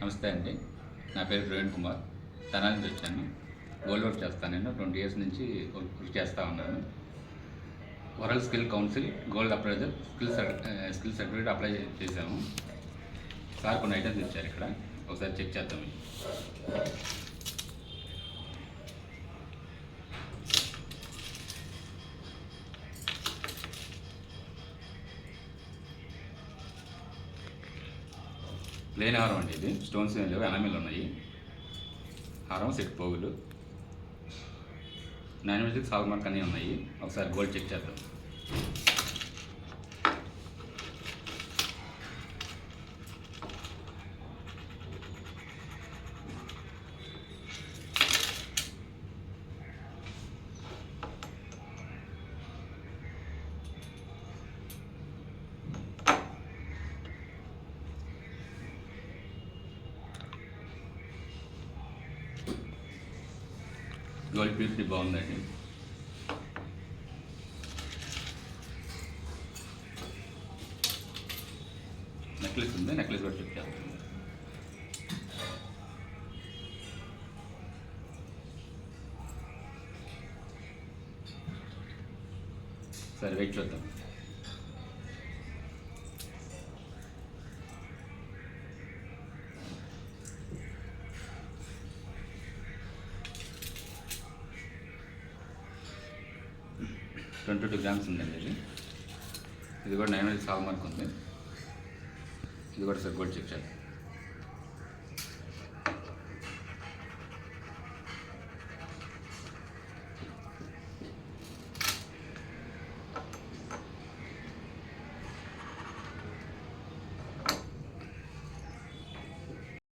నమస్తే అండి. నా పేరు ప్రవీణ్ కుమార్. తెనాలి నుంచి వచ్చాను. గోల్డ్ వర్క్ చేస్తాను. నేను 20 ఇయర్స్ నుంచి వర్క్ చేస్తూ ఉన్నాను. World skill council gold appraiser skill certificate apply చేసాము. సార్ కొన్ని ఐటమ్స్ ఇచ్చారు. ఇక్కడ ఒకసారి చెక్ చేద్దాం. ప్లేన్ హారం అండి. ఇది స్టోన్స్ ఏం లేవు, ఎనామిల్ ఉన్నాయి. హారం, సెట్ పోగులు, 9 హాల్ మార్క్ అన్నీ ఉన్నాయి. ఒకసారి గోల్డ్ చెక్ చేద్దాం. గోల్డ్ ప్యూరిటీ బాగుందండి. నెక్లెస్ ఉంది, నెక్లెస్ కూడా చెక్ చేస్తాం. సరే వెయిట్ చూద్దాం. ట్వంటీ 22 గ్రామ్స్ ఉందండి. ఇది కూడా 9 హాల్ మార్క్ ఉంది. ఇది కూడా సార్ గోల్డ్ చెక్ చేద్దాం.